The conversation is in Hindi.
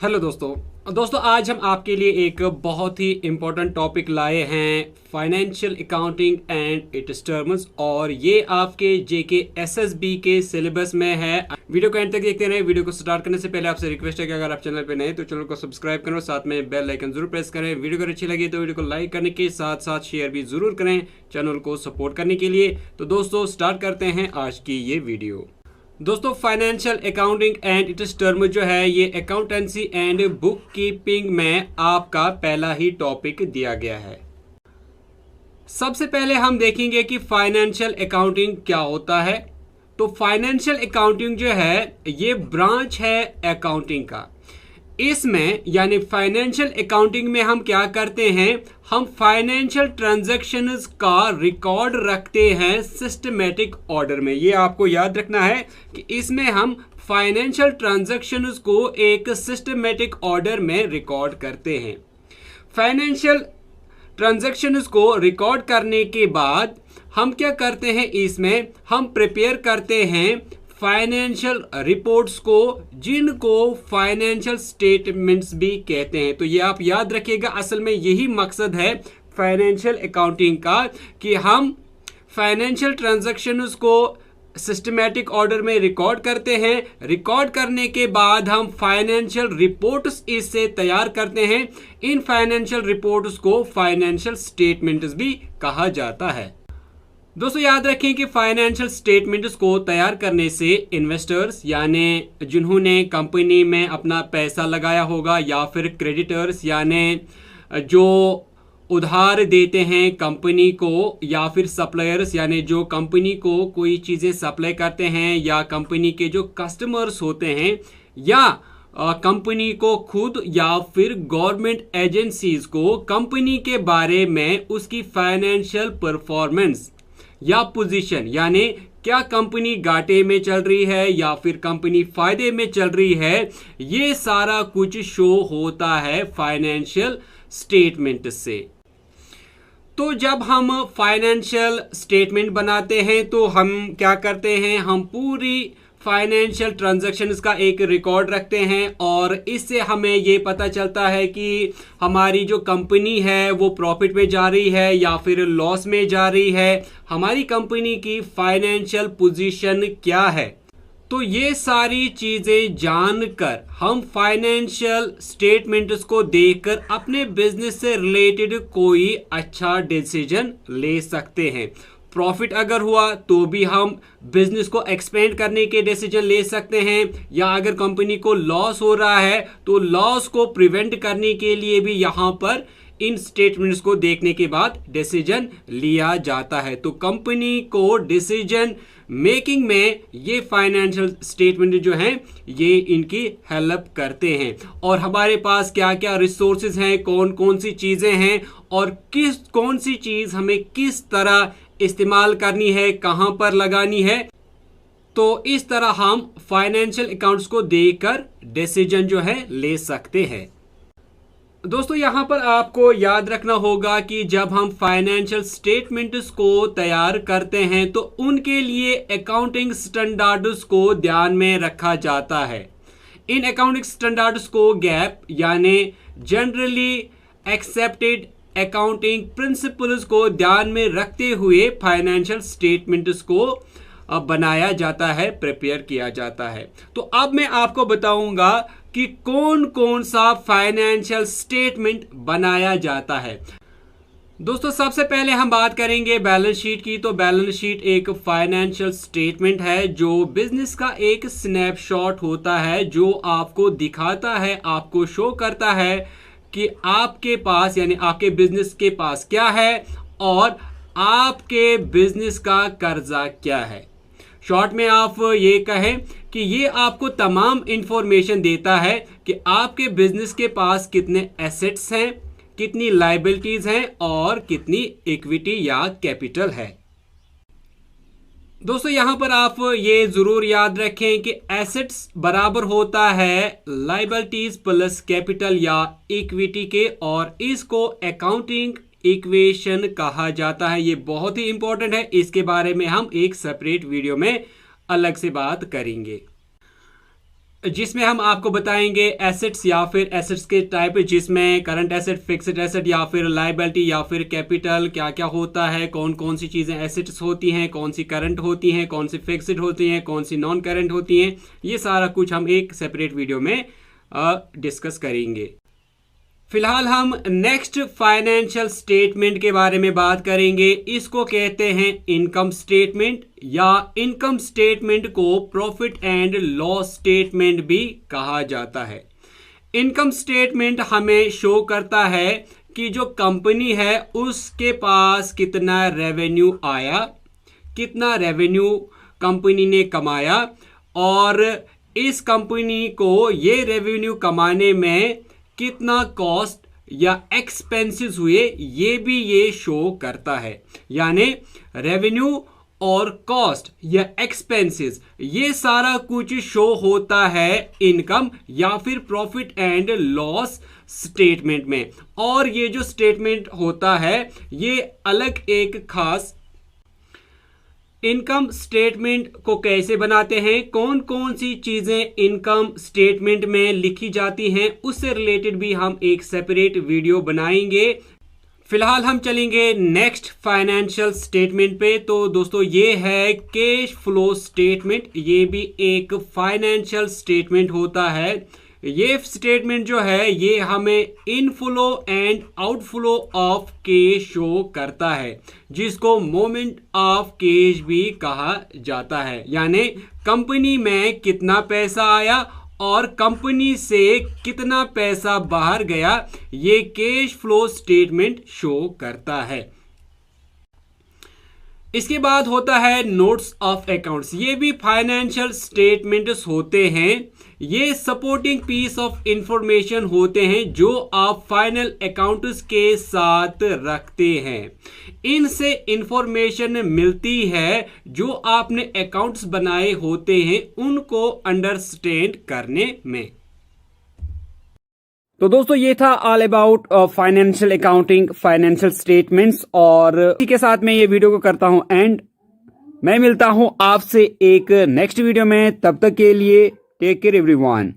हेलो दोस्तों आज हम आपके लिए एक बहुत ही इम्पोर्टेंट टॉपिक लाए हैं financial accounting and it's terms. और ये आपके जेके एसएसबी के सिलेबस में है। वीडियो को एंड तक देखते रहे। वीडियो को स्टार्ट करने से पहले आपसे रिक्वेस्ट है कि अगर आप चैनल पे नए तो चैनल को सब्सक्राइब करें और साथ में बेल आइकन जरूर प्रेस करें। वीडियो अगर अच्छी लगी तो वीडियो को लाइक करने के साथ साथ शेयर भी जरूर करें चैनल को सपोर्ट करने के लिए। तो दोस्तों स्टार्ट करते हैं आज की ये वीडियो। दोस्तों financial accounting and it's term जो है ये अकाउंटेंसी एंड बुक कीपिंग में आपका पहला ही टॉपिक दिया गया है। सबसे पहले हम देखेंगे कि फाइनेंशियल अकाउंटिंग क्या होता है। तो फाइनेंशियल अकाउंटिंग जो है ये ब्रांच है अकाउंटिंग का। इसमें यानी फाइनेंशियल अकाउंटिंग में हम क्या करते हैं, हम फाइनेंशियल ट्रांजैक्शंस का रिकॉर्ड रखते हैं सिस्टमैटिक ऑर्डर में। ये आपको याद रखना है कि इसमें हम फाइनेंशियल ट्रांजैक्शंस को एक सिस्टमैटिक ऑर्डर में रिकॉर्ड करते हैं। फाइनेंशियल ट्रांजैक्शंस को रिकॉर्ड करने के बाद हम क्या करते हैं, इसमें हम प्रिपेयर करते हैं फाइनेंशियल रिपोर्ट्स को, जिनको फाइनेंशियल स्टेटमेंट्स भी कहते हैं। तो ये आप याद रखिएगा, असल में यही मकसद है फाइनेंशियल अकाउंटिंग का कि हम फाइनेंशियल ट्रांजैक्शंस को सिस्टमैटिक ऑर्डर में रिकॉर्ड करते हैं। रिकॉर्ड करने के बाद हम फाइनेंशियल रिपोर्ट्स इससे तैयार करते हैं। इन फाइनेंशियल रिपोर्ट्स को फाइनेंशियल स्टेटमेंट्स भी कहा जाता है। दोस्तों याद रखें कि फाइनेंशियल स्टेटमेंट्स को तैयार करने से इन्वेस्टर्स यानी जिन्होंने कंपनी में अपना पैसा लगाया होगा, या फिर क्रेडिटर्स यानी जो उधार देते हैं कंपनी को, या फिर सप्लायर्स यानी जो कंपनी को कोई चीज़ें सप्लाई करते हैं, या कंपनी के जो कस्टमर्स होते हैं, या कंपनी को खुद, या फिर गवर्नमेंट एजेंसीज को कंपनी के बारे में उसकी फाइनेंशियल परफॉर्मेंस या पोजीशन, यानी क्या कंपनी घाटे में चल रही है या फिर कंपनी फायदे में चल रही है, ये सारा कुछ शो होता है फाइनेंशियल स्टेटमेंट से। तो जब हम फाइनेंशियल स्टेटमेंट बनाते हैं तो हम क्या करते हैं, हम पूरी फाइनेंशियल ट्रांजैक्शंस का एक रिकॉर्ड रखते हैं, और इससे हमें ये पता चलता है कि हमारी जो कंपनी है वो प्रॉफिट में जा रही है या फिर लॉस में जा रही है, हमारी कंपनी की फाइनेंशियल पोजीशन क्या है। तो ये सारी चीज़ें जानकर हम फाइनेंशियल स्टेटमेंट्स को देखकर अपने बिजनेस से रिलेटेड कोई अच्छा डिसीजन ले सकते हैं। प्रॉफिट अगर हुआ तो भी हम बिजनेस को एक्सपेंड करने के डिसीजन ले सकते हैं, या अगर कंपनी को लॉस हो रहा है तो लॉस को प्रिवेंट करने के लिए भी यहाँ पर इन स्टेटमेंट्स को देखने के बाद डिसीजन लिया जाता है। तो कंपनी को डिसीजन मेकिंग में ये फाइनेंशियल स्टेटमेंट जो हैं ये इनकी हेल्प करते हैं। और हमारे पास क्या क्या रिसोर्सेज हैं, कौन कौन सी चीज़ें हैं, और कौन सी चीज़ हमें किस तरह इस्तेमाल करनी है, कहां पर लगानी है। तो इस तरह हम फाइनेंशियल अकाउंट्स को देखकर डिसीजन जो है ले सकते हैं। दोस्तों यहां पर आपको याद रखना होगा कि जब हम फाइनेंशियल स्टेटमेंट्स को तैयार करते हैं तो उनके लिए अकाउंटिंग स्टैंडर्ड्स को ध्यान में रखा जाता है। इन अकाउंटिंग स्टैंडर्ड्स को गैप यानी जनरली एक्सेप्टेड अकाउंटिंग प्रिंसिपल्स को ध्यान में रखते हुए फाइनेंशियल स्टेटमेंट्स को बनाया जाता है, प्रिपेयर किया जाता है। तो अब मैं आपको बताऊंगा कि कौन कौन सा फाइनेंशियल स्टेटमेंट बनाया जाता है। दोस्तों सबसे पहले हम बात करेंगे बैलेंस शीट की। तो बैलेंस शीट एक फाइनेंशियल स्टेटमेंट है जो बिजनेस का एक स्नैपशॉट होता है, जो आपको दिखाता है, आपको शो करता है कि आपके पास यानी आपके बिजनेस के पास क्या है और आपके बिजनेस का कर्जा क्या है। शॉर्ट में आप ये कहें कि ये आपको तमाम इंफॉर्मेशन देता है कि आपके बिजनेस के पास कितने एसेट्स हैं, कितनी लायबिलिटीज हैं और कितनी इक्विटी या कैपिटल है। दोस्तों यहां पर आप ये जरूर याद रखें कि एसेट्स बराबर होता है लायबिलिटीज प्लस कैपिटल या इक्विटी के, और इसको अकाउंटिंग इक्वेशन कहा जाता है। ये बहुत ही इंपॉर्टेंट है, इसके बारे में हम एक सेपरेट वीडियो में अलग से बात करेंगे। जिसमें हम आपको बताएंगे एसेट्स या फिर एसेट्स के टाइप, जिसमें करंट एसेट, फिक्स्ड एसेट या फिर लायबिलिटी या फिर कैपिटल क्या क्या होता है, कौन कौन सी चीज़ें एसेट्स होती हैं, कौन सी करंट होती हैं, कौन सी फिक्स्ड होती हैं, कौन सी नॉन करंट होती हैं। ये सारा कुछ हम एक सेपरेट वीडियो में डिस्कस करेंगे। फिलहाल हम नेक्स्ट फाइनेंशियल स्टेटमेंट के बारे में बात करेंगे। इसको कहते हैं इनकम स्टेटमेंट, या इनकम स्टेटमेंट को प्रॉफिट एंड लॉस स्टेटमेंट भी कहा जाता है। इनकम स्टेटमेंट हमें शो करता है कि जो कंपनी है उसके पास कितना रेवेन्यू आया, कितना रेवेन्यू कंपनी ने कमाया, और इस कंपनी को ये रेवेन्यू कमाने में कितना कॉस्ट या एक्सपेंसेस हुए, ये भी ये शो करता है। यानी रेवेन्यू और कॉस्ट या एक्सपेंसेस, ये सारा कुछ शो होता है इनकम या फिर प्रॉफिट एंड लॉस स्टेटमेंट में। और ये जो स्टेटमेंट होता है ये अलग एक खास इनकम स्टेटमेंट को कैसे बनाते हैं, कौन कौन सी चीजें इनकम स्टेटमेंट में लिखी जाती हैं, उससे रिलेटेड भी हम एक सेपरेट वीडियो बनाएंगे। फिलहाल हम चलेंगे नेक्स्ट फाइनेंशियल स्टेटमेंट पे। तो दोस्तों ये है कैश फ्लो स्टेटमेंट। ये भी एक फाइनेंशियल स्टेटमेंट होता है। ये स्टेटमेंट जो है ये हमें inflow and outflow of cash show करता है, जिसको मोमेंट ऑफ कैश भी कहा जाता है। यानी कंपनी में कितना पैसा आया और कंपनी से कितना पैसा बाहर गया, ये कैश फ्लो स्टेटमेंट शो करता है। इसके बाद होता है नोट्स ऑफ अकाउंट्स। ये भी फाइनेंशियल स्टेटमेंट्स होते हैं। ये सपोर्टिंग पीस ऑफ इंफॉर्मेशन होते हैं जो आप फाइनल अकाउंट्स के साथ रखते हैं। इनसे इंफॉर्मेशन मिलती है जो आपने अकाउंट्स बनाए होते हैं उनको अंडरस्टैंड करने में। तो दोस्तों ये था all about financial accounting, financial statements, और इसी के साथ मैं ये वीडियो को करता हूं एंड मैं मिलता हूं आपसे एक नेक्स्ट वीडियो में। तब तक के लिए टेक केयर एवरीवन।